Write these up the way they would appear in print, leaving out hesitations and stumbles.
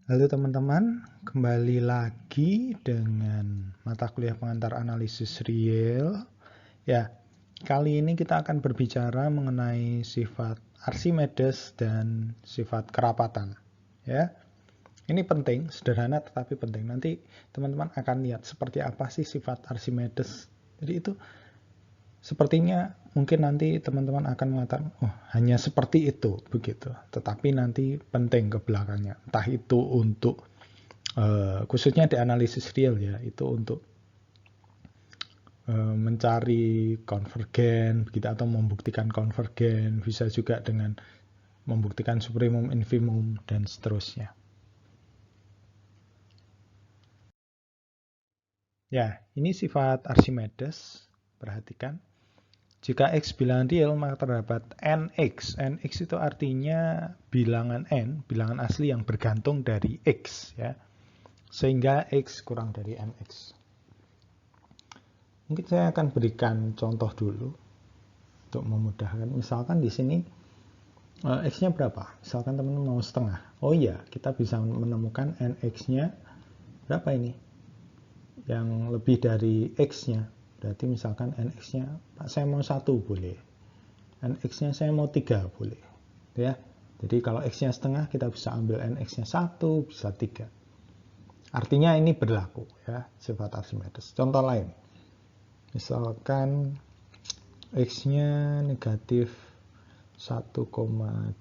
Halo teman-teman, kembali lagi dengan mata kuliah pengantar analisis real. Ya, kali ini kita akan berbicara mengenai sifat Archimedes dan sifat kerapatan. Ya, ini penting, sederhana tetapi penting. Nanti teman-teman akan lihat seperti apa sih sifat Archimedes. Jadi itu sepertinya mungkin nanti teman-teman akan mengatakan, oh hanya seperti itu, begitu. Tetapi nanti penting ke belakangnya. Entah itu untuk khususnya di analisis real ya, itu untuk mencari konvergen begitu atau membuktikan konvergen, bisa juga dengan membuktikan supremum, infimum dan seterusnya. Ya, ini sifat Archimedes. Perhatikan. Jika X bilangan real, maka terdapat Nx. Nx itu artinya bilangan N, bilangan asli yang bergantung dari X. Ya. Sehingga X kurang dari Nx. Mungkin saya akan berikan contoh dulu untuk memudahkan. Misalkan di sini X-nya berapa? Misalkan teman-teman mau setengah. Oh iya, kita bisa menemukan Nx-nya berapa ini? Yang lebih dari X-nya. Berarti misalkan Nx-nya, Pak saya mau 1 boleh. Nx-nya saya mau 3 boleh. Ya. Jadi kalau X-nya setengah, kita bisa ambil Nx-nya 1, bisa 3. Artinya ini berlaku ya, sifat Archimedes. Contoh lain. Misalkan X-nya negatif 1,25.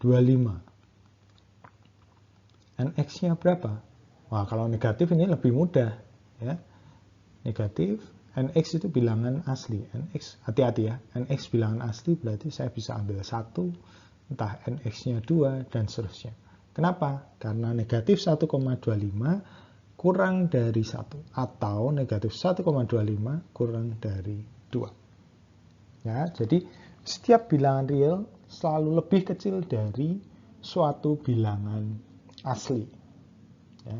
Nx-nya berapa? Wah, kalau negatif ini lebih mudah. Ya. Negatif, Nx itu bilangan asli. Nx, hati-hati ya. Nx bilangan asli berarti saya bisa ambil 1, entah Nx-nya 2, dan seterusnya. Kenapa? Karena negatif 1,25 kurang dari 1. Atau negatif 1,25 kurang dari 2. Ya, jadi setiap bilangan real selalu lebih kecil dari suatu bilangan asli. Ya.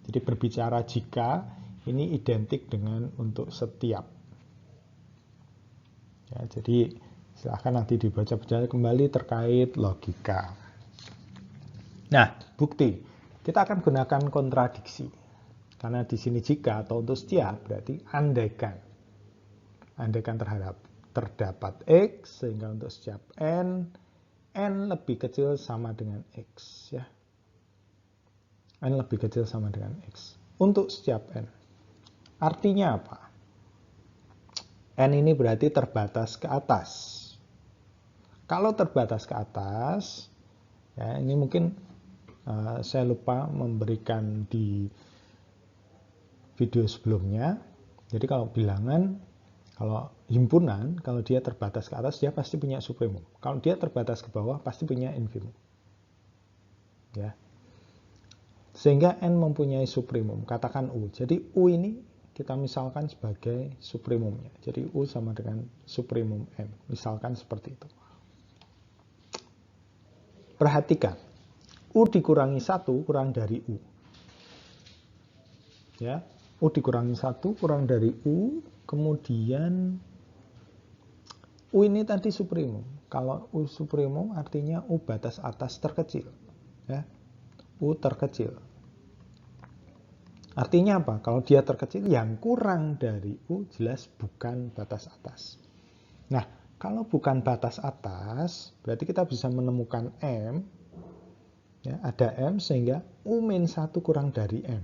Jadi berbicara jika ini identik dengan untuk setiap. Ya, jadi silahkan nanti dibaca-baca kembali terkait logika. Nah, bukti. Kita akan gunakan kontradiksi. Karena di sini jika atau untuk setiap berarti andaikan. Andaikan terdapat X sehingga untuk setiap N lebih kecil sama dengan X ya. N lebih kecil sama dengan X. Untuk setiap N. Artinya apa? N ini berarti terbatas ke atas. Kalau terbatas ke atas, ya ini mungkin saya lupa memberikan di video sebelumnya. Jadi kalau bilangan, kalau himpunan, kalau dia terbatas ke atas, dia pasti punya supremum. Kalau dia terbatas ke bawah, pasti punya infimum. Ya. Sehingga N mempunyai supremum. Katakan U. Jadi U ini kita misalkan sebagai supremumnya. Jadi U sama dengan supremum N. Misalkan seperti itu. Perhatikan. U dikurangi 1 kurang dari U. Ya. U dikurangi 1 kurang dari U. Kemudian U ini tadi supremum. Kalau U supremum artinya U batas atas terkecil. Ya. U terkecil. Artinya apa? Kalau dia terkecil, yang kurang dari U jelas bukan batas atas. Nah, kalau bukan batas atas, berarti kita bisa menemukan M. Ya, ada M sehingga U-1 kurang dari M.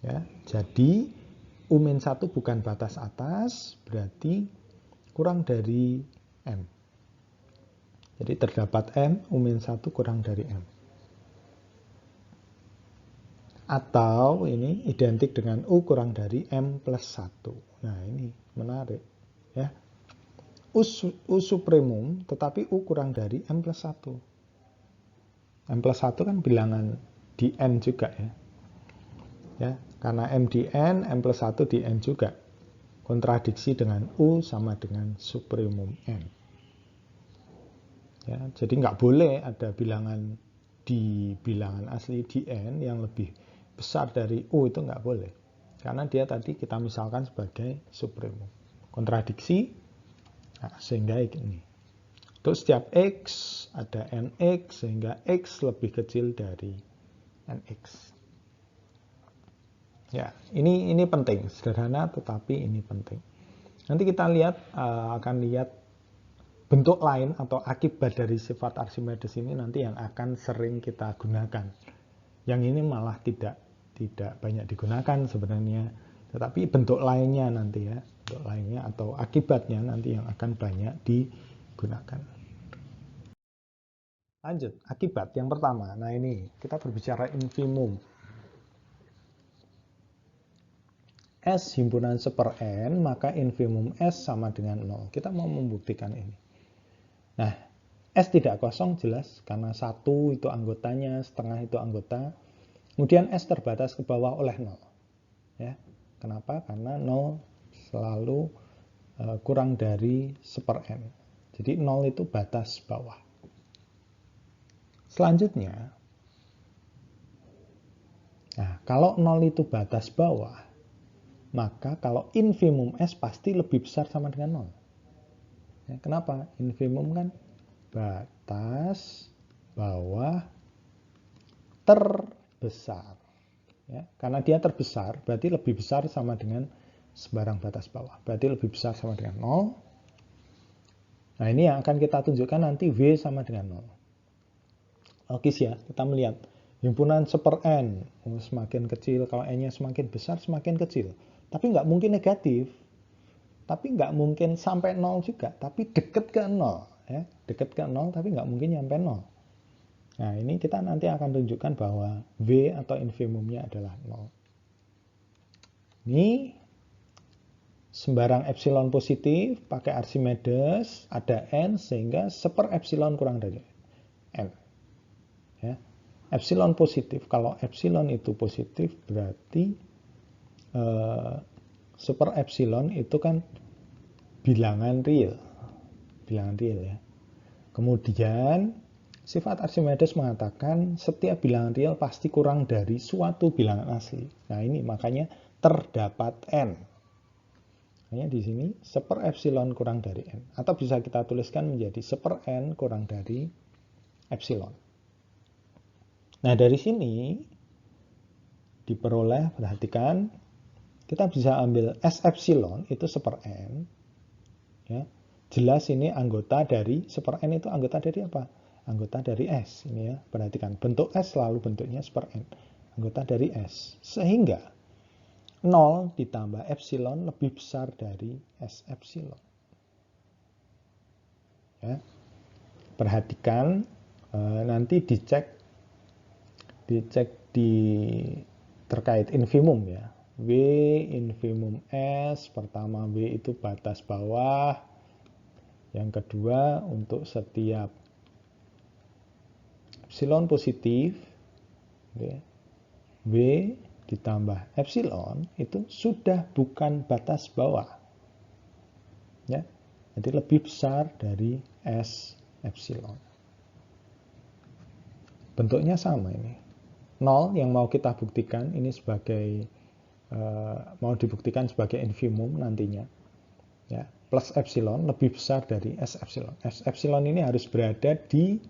Ya, jadi U-1 bukan batas atas, berarti kurang dari M. Jadi terdapat M, U-1 kurang dari M. Atau ini identik dengan U kurang dari M plus 1. Nah ini menarik. Ya. U supremum tetapi U kurang dari M plus 1. M plus 1 kan bilangan di N juga ya. Ya, karena M di N, M plus 1 di N juga. Kontradiksi dengan U sama dengan supremum N. Ya, jadi nggak boleh ada bilangan di bilangan asli di N yang lebih besar dari U, itu nggak boleh. Karena dia tadi kita misalkan sebagai supremum. Kontradiksi, nah, sehingga ini. Untuk setiap X ada NX sehingga X lebih kecil dari NX. Ya, ini penting, sederhana tetapi ini penting. Nanti kita akan lihat bentuk lain atau akibat dari sifat Archimedes ini nanti yang akan sering kita gunakan. Yang ini malah tidak banyak digunakan sebenarnya, tetapi bentuk lainnya nanti ya, bentuk lainnya atau akibatnya nanti yang akan banyak digunakan. Lanjut, akibat yang pertama. Nah ini kita berbicara infimum. S himpunan seper N, maka infimum S sama dengan 0. Kita mau membuktikan ini. Nah, S tidak kosong jelas, karena 1 itu anggotanya, setengah itu anggota. Kemudian S terbatas ke bawah oleh 0. Ya. Kenapa? Karena 0 selalu kurang dari seper N. Jadi 0 itu batas bawah. Selanjutnya, nah, kalau 0 itu batas bawah, maka kalau infimum S pasti lebih besar sama dengan 0. Ya, kenapa? Infimum kan batas bawah terbesar. Ya, karena dia terbesar, berarti lebih besar sama dengan sebarang batas bawah. Berarti lebih besar sama dengan 0. Nah, ini yang akan kita tunjukkan nanti W sama dengan 0. Logis ya, kita melihat himpunan seper N. Semakin kecil, kalau N-nya semakin besar, semakin kecil. Tapi nggak mungkin negatif. Tapi nggak mungkin sampai 0 juga. Tapi deket ke 0. Ya. Deket ke 0, tapi nggak mungkin sampai 0. Nah, ini kita nanti akan tunjukkan bahwa W atau infimumnya adalah 0. Ini sembarang epsilon positif, pakai Archimedes, ada N, sehingga seper epsilon kurang dari N. Ya. Epsilon positif, kalau epsilon itu positif, berarti super epsilon itu kan bilangan real ya. Kemudian sifat Archimedes mengatakan setiap bilangan real pasti kurang dari suatu bilangan asli. Nah ini makanya terdapat N. Makanya di sini seper epsilon kurang dari N. Atau bisa kita tuliskan menjadi seper N kurang dari epsilon. Nah dari sini diperoleh, perhatikan, kita bisa ambil S epsilon itu seper N. Ya, jelas ini anggota dari, seper N itu anggota dari apa? Anggota dari S. Ini ya, perhatikan. Bentuk S selalu bentuknya seper N. Anggota dari S. Sehingga 0 ditambah epsilon lebih besar dari S epsilon. Ya. Perhatikan, nanti dicek di terkait infimum ya. W infimum S, pertama W itu batas bawah, yang kedua untuk setiap epsilon positif, W ditambah epsilon itu sudah bukan batas bawah. Ya, jadi lebih besar dari S epsilon. Bentuknya sama ini. 0 yang mau kita buktikan ini sebagai mau dibuktikan sebagai infimum nantinya, ya, plus epsilon lebih besar dari S epsilon. S epsilon ini harus berada di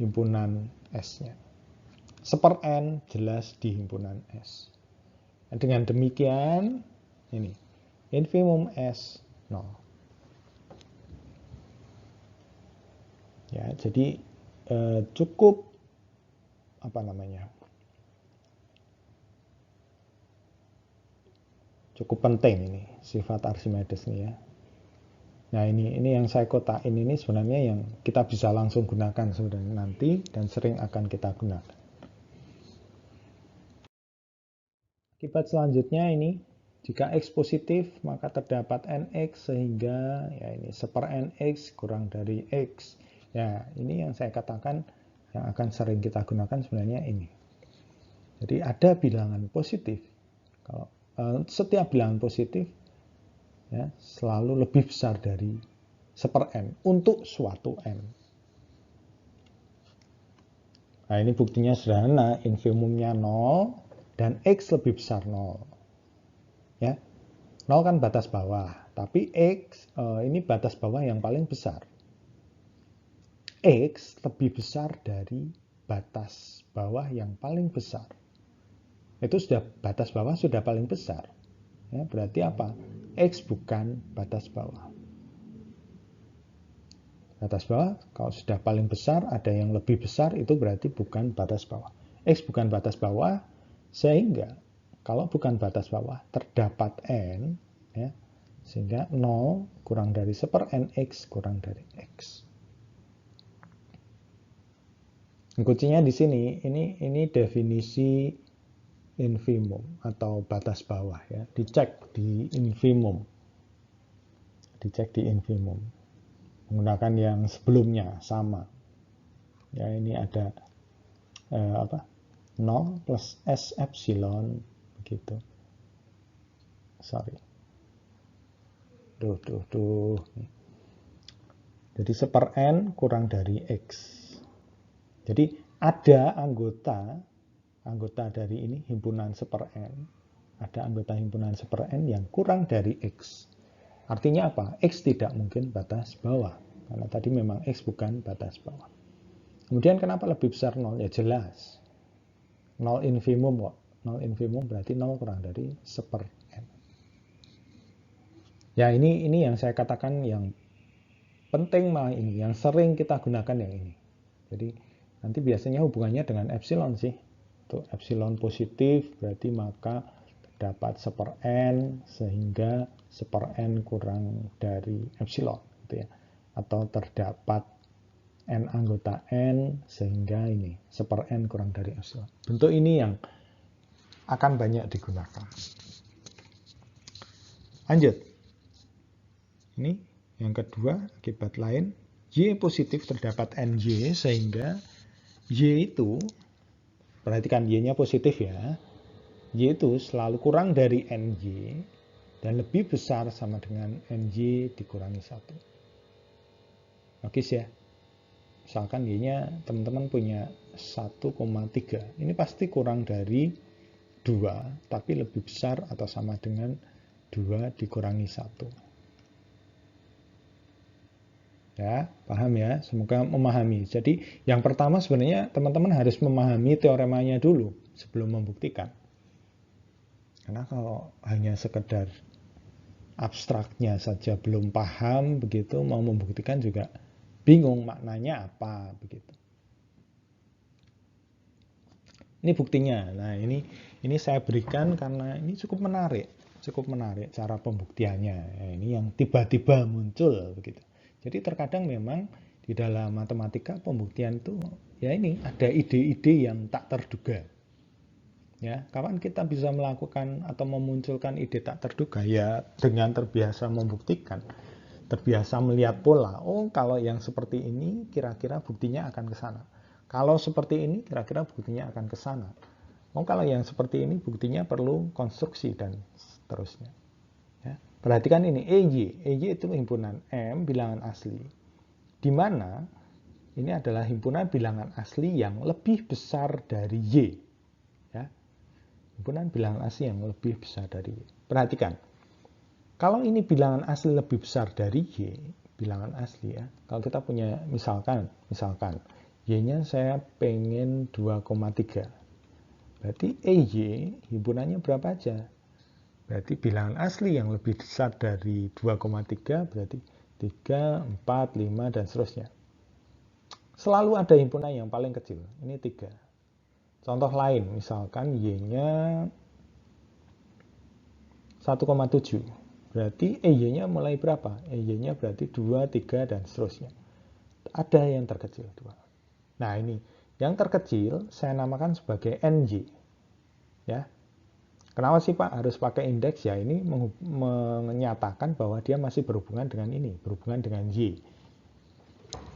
himpunan S-nya. Seper N jelas di himpunan S. Dengan demikian, ini infimum S 0. Ya, jadi cukup cukup penting ini sifat Archimedes ini ya. Nah ini yang saya kotakin ini sebenarnya yang kita bisa langsung gunakan sebenarnya nanti dan sering akan kita gunakan. Akibat selanjutnya ini, jika X positif maka terdapat NX sehingga ya ini seper NX kurang dari X. Ya ini yang saya katakan yang akan sering kita gunakan sebenarnya ini. Jadi ada bilangan positif. Kalau setiap bilangan positif ya, selalu lebih besar dari seper N untuk suatu N. Nah ini buktinya sederhana, infimumnya 0 dan X lebih besar 0. Ya, 0 kan batas bawah, tapi X ini batas bawah yang paling besar. X lebih besar dari batas bawah yang paling besar. Itu sudah batas bawah sudah paling besar. Ya, berarti apa? X bukan batas bawah. Batas bawah, kalau sudah paling besar, ada yang lebih besar, itu berarti bukan batas bawah. X bukan batas bawah, sehingga kalau bukan batas bawah, terdapat N, ya, sehingga 0 kurang dari 1/n X kurang dari X. Kuncinya di sini, ini definisi infimum atau batas bawah, ya. Dicek di infimum. Dicek di infimum. Menggunakan yang sebelumnya sama. Ya, ini ada 0 plus S epsilon begitu. Sorry. Jadi 1/n kurang dari X. Jadi ada anggota dari ini himpunan 1/n, ada anggota himpunan 1/n yang kurang dari X. Artinya apa? X tidak mungkin batas bawah, karena tadi memang X bukan batas bawah. Kemudian kenapa lebih besar 0? Ya jelas. 0 infimum kok. 0 infimum berarti 0 kurang dari 1/n. Ya ini yang saya katakan yang penting malah ini, yang sering kita gunakan yang ini. Jadi nanti biasanya hubungannya dengan epsilon sih. Untuk epsilon positif berarti maka terdapat 1/n sehingga 1/n kurang dari epsilon gitu ya. Atau terdapat n anggota n sehingga ini 1/n kurang dari epsilon. Bentuk ini yang akan banyak digunakan. Lanjut. Ini yang kedua, akibat lain. Y positif terdapat NY sehingga Y itu, perhatikan Y-nya positif ya, Y itu selalu kurang dari NY dan lebih besar sama dengan NY dikurangi 1. Logis ya? Misalkan Y-nya teman-teman punya 1,3. Ini pasti kurang dari 2, tapi lebih besar atau sama dengan 2 dikurangi 1. Ya, paham ya? Semoga memahami. Jadi, yang pertama sebenarnya teman-teman harus memahami teoremanya dulu sebelum membuktikan. Karena kalau hanya sekedar abstraknya saja belum paham, begitu mau membuktikan juga bingung maknanya apa, begitu. Ini buktinya. Nah, ini saya berikan karena ini cukup menarik cara pembuktiannya. Nah, ini yang tiba-tiba muncul, begitu. Jadi terkadang memang di dalam matematika pembuktian itu ya ini ada ide-ide yang tak terduga. Ya, kapan kita bisa melakukan atau memunculkan ide tak terduga? Ya dengan terbiasa membuktikan, terbiasa melihat pola. Oh, kalau yang seperti ini kira-kira buktinya akan ke sana. Kalau seperti ini kira-kira buktinya akan ke sana. Oh, kalau yang seperti ini buktinya perlu konstruksi dan seterusnya. Ya. Perhatikan ini, EY itu himpunan M bilangan asli, di mana ini adalah himpunan bilangan asli yang lebih besar dari Y. Ya. Himpunan bilangan asli yang lebih besar dari Y. Perhatikan, kalau ini bilangan asli lebih besar dari Y, bilangan asli ya, kalau kita punya misalkan Y-nya saya pengen 2,3, berarti EY himpunannya berapa aja? Berarti bilangan asli yang lebih besar dari 2,3 berarti 3, 4, 5, dan seterusnya. Selalu ada himpunan yang paling kecil. Ini 3. Contoh lain, misalkan Y-nya 1,7. Berarti EY-nya mulai berapa? EY-nya berarti 2, 3, dan seterusnya. Ada yang terkecil 2. Nah ini, yang terkecil saya namakan sebagai NY. Ya. Kenapa sih Pak harus pakai indeks? Ya ini menyatakan bahwa dia masih berhubungan dengan ini, berhubungan dengan Y.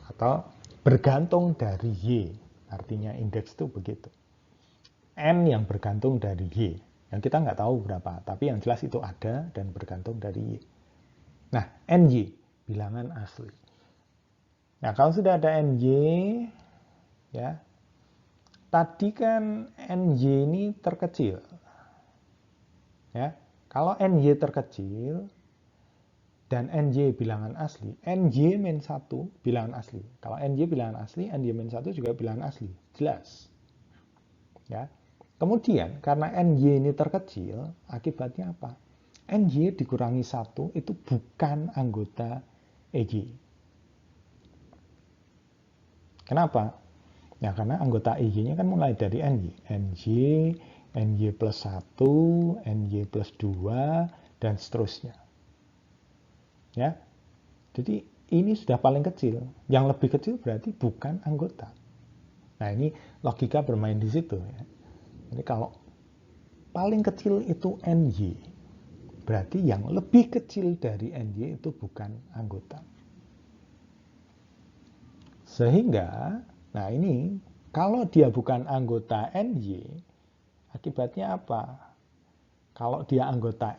Atau bergantung dari Y. Artinya indeks itu begitu. N yang bergantung dari Y. Yang kita nggak tahu berapa, tapi yang jelas itu ada dan bergantung dari Y. Nah, NY, bilangan asli. Nah, kalau sudah ada NY, ya, tadi kan NY ini terkecil. Ya, kalau NY terkecil, dan NY bilangan asli, NY-1 bilangan asli. Kalau NY bilangan asli, NY-1 juga bilangan asli. Jelas. Ya. Kemudian, karena NY ini terkecil, akibatnya apa? NY dikurangi 1 itu bukan anggota EY. Kenapa? Ya, karena anggota EY-nya kan mulai dari NY. NY plus 1, NY plus 2, dan seterusnya. Ya, jadi ini sudah paling kecil. Yang lebih kecil berarti bukan anggota. Nah, ini logika bermain di situ. Ya. Jadi kalau paling kecil itu NY, berarti yang lebih kecil dari NY itu bukan anggota. Sehingga, nah ini kalau dia bukan anggota NY, akibatnya apa? Kalau dia anggota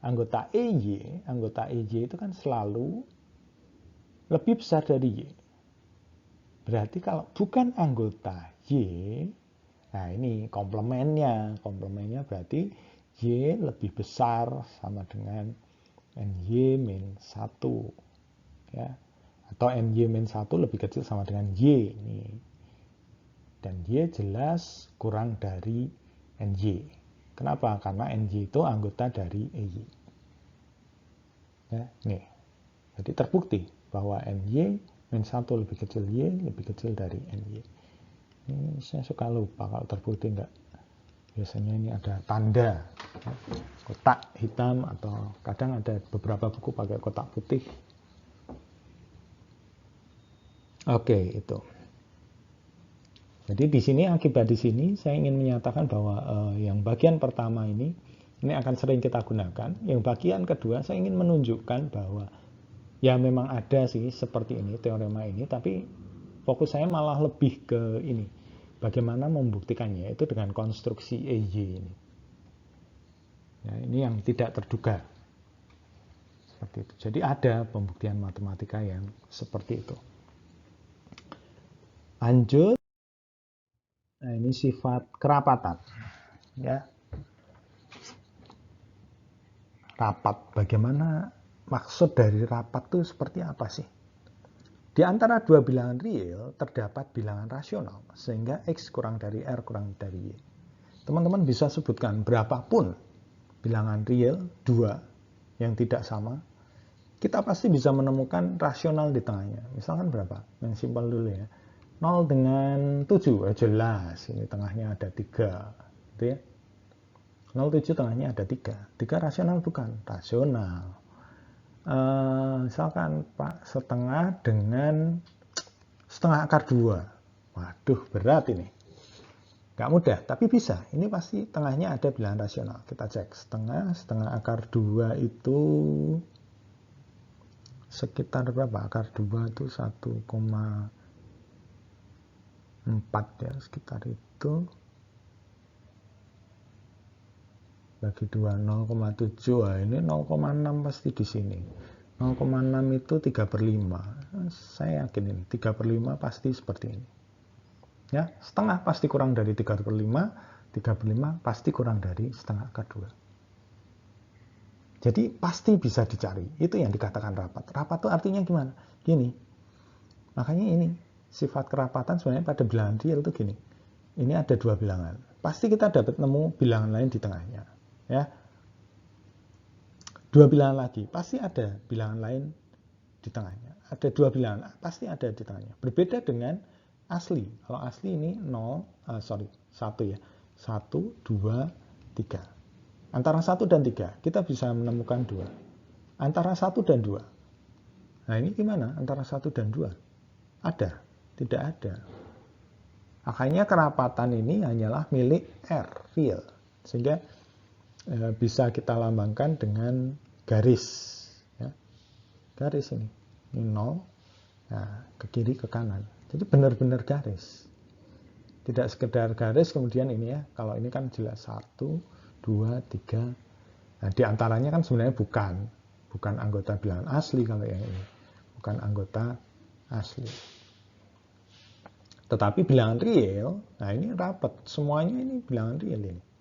anggota EY itu kan selalu lebih besar dari Y. Berarti kalau bukan anggota Y, nah ini komplemennya berarti Y lebih besar sama dengan NY-1. Ya. Atau NY-1 lebih kecil sama dengan Y. Ini. Dan Y jelas kurang dari NY. Kenapa? Karena NY itu anggota dari EY. Ya, nih. Jadi terbukti bahwa NY-1 lebih kecil Y, lebih kecil dari NY. Ini saya suka lupa kalau terbukti enggak. Biasanya ini ada tanda. Ya, kotak hitam atau kadang ada beberapa buku pakai kotak putih. Oke, itu. Jadi di sini akibat di sini saya ingin menyatakan bahwa yang bagian pertama ini akan sering kita gunakan. Yang bagian kedua saya ingin menunjukkan bahwa ya memang ada sih seperti ini teorema ini, tapi fokus saya malah lebih ke ini. Bagaimana membuktikannya itu dengan konstruksi EY ini. Ya, ini yang tidak terduga. Seperti itu. Jadi ada pembuktian matematika yang seperti itu. Lanjut. Nah, ini sifat kerapatan. Ya. Rapat. Bagaimana maksud dari rapat itu seperti apa sih? Di antara dua bilangan real terdapat bilangan rasional, sehingga X kurang dari R kurang dari Y. Teman-teman bisa sebutkan berapapun bilangan real dua yang tidak sama, kita pasti bisa menemukan rasional di tengahnya. Misalkan berapa? Yang simpel dulu ya. 0 dengan 7, jelas ini tengahnya ada 3, gitu ya. 0,7 tengahnya ada 3. 3 rasional bukan? Rasional. Misalkan Pak setengah dengan setengah akar 2. Waduh, berat ini. Gak mudah, tapi bisa. Ini pasti tengahnya ada bilangan rasional. Kita cek. Setengah akar 2 itu sekitar berapa? Akar 2 itu 1,4 ya, sekitar itu. Bagi 2, 0,7. Wah, ini 0,6 pasti di sini. 0,6 itu 3/5. Saya yakin ini 3/5 pasti seperti ini. Ya, setengah pasti kurang dari 3/5, 3/5 pasti kurang dari setengah akar 2. Jadi pasti bisa dicari. Itu yang dikatakan rapat. Rapat itu artinya gimana? Gini. Makanya ini sifat kerapatan sebenarnya pada bilangan real itu gini. Ini ada dua bilangan. Pasti kita dapat nemu bilangan lain di tengahnya. Ya, dua bilangan lagi pasti ada bilangan lain di tengahnya. Ada dua bilangan pasti ada di tengahnya. Berbeda dengan asli. Kalau asli ini 1 ya. 1, 2, 3. Antara 1 dan 3 kita bisa menemukan 2. Antara 1 dan 2. Nah, ini gimana? Antara 1 dan 2. Ada? Tidak ada. Makanya kerapatan ini hanyalah milik R, real. Sehingga bisa kita lambangkan dengan garis. Ya. Garis ini 0, nah, ke kiri ke kanan. Jadi benar-benar garis. Tidak sekedar garis kemudian ini ya. Kalau ini kan jelas 1, 2, 3. Nah, di antaranya kan sebenarnya bukan anggota bilangan asli kalau yang ini. Bukan anggota asli. Tetapi bilangan real, nah ini rapat. Semuanya ini bilangan real ini.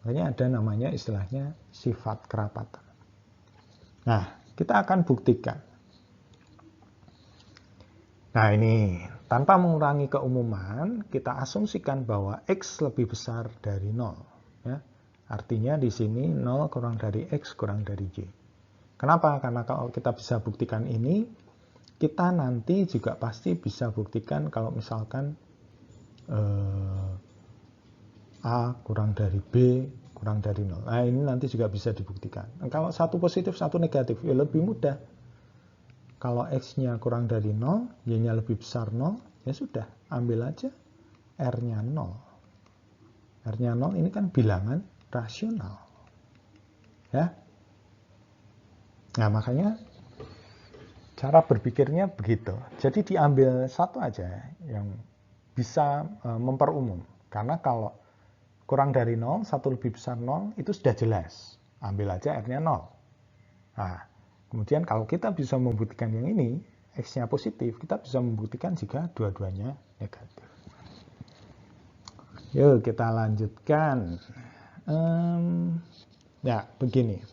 Makanya ada namanya istilahnya sifat kerapatan. Nah, kita akan buktikan. Nah ini, tanpa mengurangi keumuman, kita asumsikan bahwa X lebih besar dari 0. Ya. Artinya di sini 0 kurang dari X kurang dari Y. Kenapa? Karena kalau kita bisa buktikan ini, kita nanti juga pasti bisa buktikan kalau misalkan A kurang dari B kurang dari 0. Nah ini nanti juga bisa dibuktikan. Nah, kalau satu positif, satu negatif, ya lebih mudah. Kalau X-nya kurang dari 0, Y-nya lebih besar 0, ya sudah, ambil aja R-nya 0. R-nya 0 ini kan bilangan rasional. Ya. Nah, makanya cara berpikirnya begitu. Jadi diambil satu aja yang bisa memperumum. Karena kalau kurang dari 0, satu lebih besar 0, itu sudah jelas. Ambil aja R-nya 0. Nah, kemudian kalau kita bisa membuktikan yang ini, X-nya positif, kita bisa membuktikan jika dua-duanya negatif. Yuk kita lanjutkan. Ya, begini.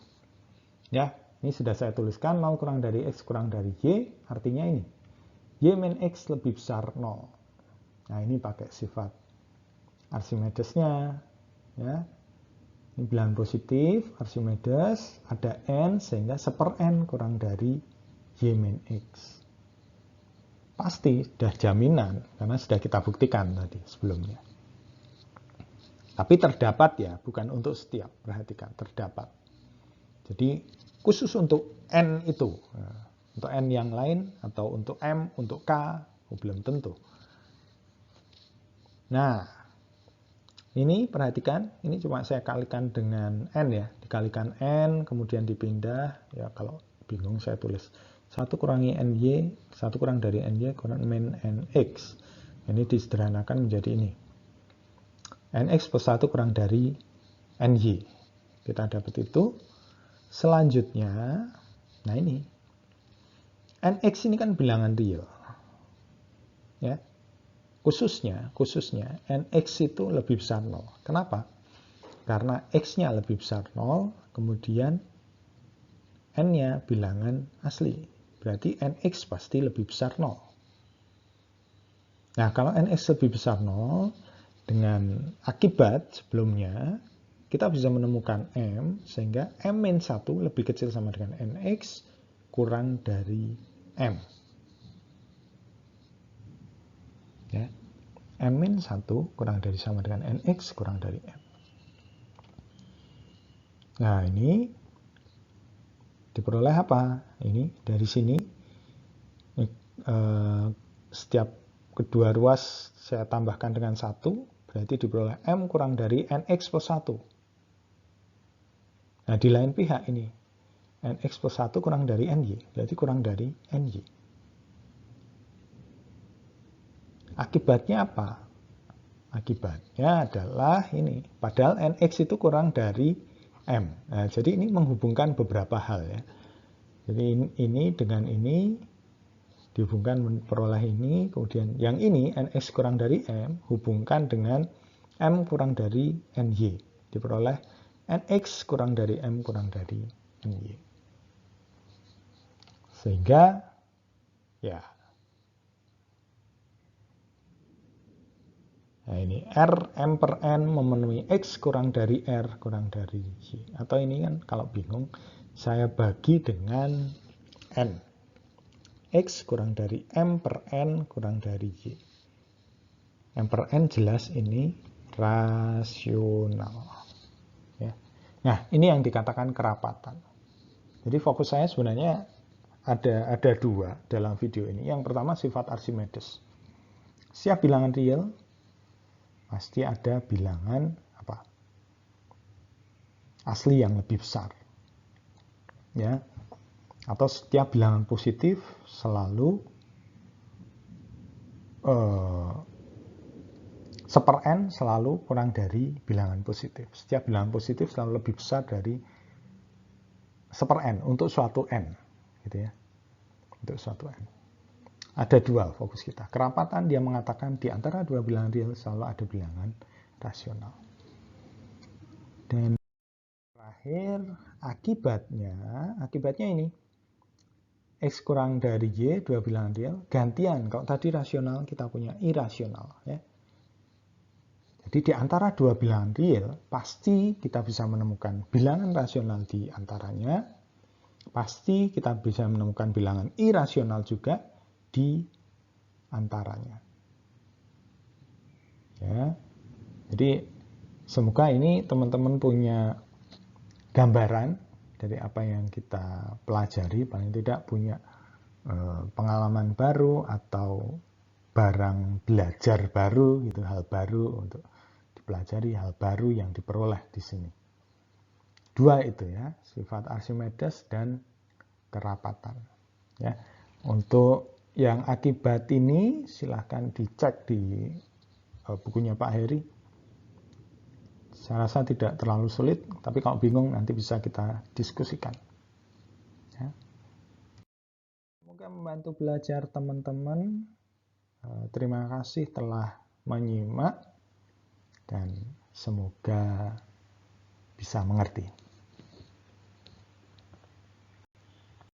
Ya, ini sudah saya tuliskan 0 kurang dari X kurang dari Y, artinya ini. Y min X lebih besar 0. Nah, ini pakai sifat Archimedesnya. Ya. Ini bilangan positif, Archimedes, ada N, sehingga 1/N kurang dari Y min X. Pasti sudah jaminan, karena sudah kita buktikan tadi sebelumnya. Tapi terdapat ya, bukan untuk setiap. Perhatikan, terdapat. Jadi khusus untuk N itu. Nah, untuk N yang lain, atau untuk M, untuk K, belum tentu. Nah, ini perhatikan, ini cuma saya kalikan dengan N ya. Dikalikan N, kemudian dipindah. Ya kalau bingung saya tulis 1 kurangi NY, 1 kurang dari NY kurang min NX. Ini disederhanakan menjadi ini. NX plus 1 kurang dari NY. Kita dapat itu. Selanjutnya, nah ini. NX ini kan bilangan real. Ya. Khususnya NX itu lebih besar 0. Kenapa? Karena X-nya lebih besar 0, kemudian N-nya bilangan asli. Berarti NX pasti lebih besar 0. Nah, kalau NX lebih besar 0, dengan akibat sebelumnya, kita bisa menemukan M, sehingga M-1 lebih kecil sama dengan NX, kurang dari M. Ya. M-1 kurang dari sama dengan NX kurang dari M. Nah, ini diperoleh apa? Ini dari sini setiap kedua ruas saya tambahkan dengan 1, berarti diperoleh M kurang dari NX plus 1. Nah, di lain pihak ini NX plus 1 kurang dari NY, berarti kurang dari NY. Akibatnya apa? Akibatnya adalah ini, padahal NX itu kurang dari M. Nah, jadi ini menghubungkan beberapa hal ya. Jadi ini dengan ini dihubungkan memperoleh ini, kemudian yang ini NX kurang dari M hubungkan dengan M kurang dari NY, diperoleh NX kurang dari M kurang dari NY. Sehingga ya, nah ini R M per N memenuhi X kurang dari R kurang dari Y. Atau ini kan kalau bingung, saya bagi dengan N. X kurang dari M per N kurang dari Y. M per N jelas ini rasional. Ya. Nah, ini yang dikatakan kerapatan. Jadi fokus saya sebenarnya ada dua dalam video ini. Yang pertama sifat Archimedes. Setiap bilangan real pasti ada bilangan apa? Asli yang lebih besar. Ya. Atau setiap bilangan positif selalu 1/n selalu kurang dari bilangan positif. Setiap bilangan positif selalu lebih besar dari 1/n untuk suatu n, gitu ya. Untuk suatu n. Ada dua fokus kita. Kerapatan dia mengatakan di antara dua bilangan real selalu ada bilangan rasional. Dan terakhir, akibatnya ini. X kurang dari Y, dua bilangan real, gantian. Kalau tadi rasional, kita punya irasional. Ya. Jadi di antara dua bilangan real, pasti kita bisa menemukan bilangan rasional di antaranya. Pasti kita bisa menemukan bilangan irasional juga di antaranya. Ya. Jadi semoga ini teman-teman punya gambaran dari apa yang kita pelajari, paling tidak punya pengalaman baru atau barang belajar baru, gitu, hal baru untuk dipelajari, hal baru yang diperoleh di sini. Dua itu ya, sifat Archimedes dan kerapatan. Ya, untuk yang akibat ini silahkan dicek di bukunya Pak Heri. Saya rasa tidak terlalu sulit, tapi kalau bingung nanti bisa kita diskusikan. Ya. Semoga membantu belajar teman-teman. Terima kasih telah menyimak dan semoga bisa mengerti.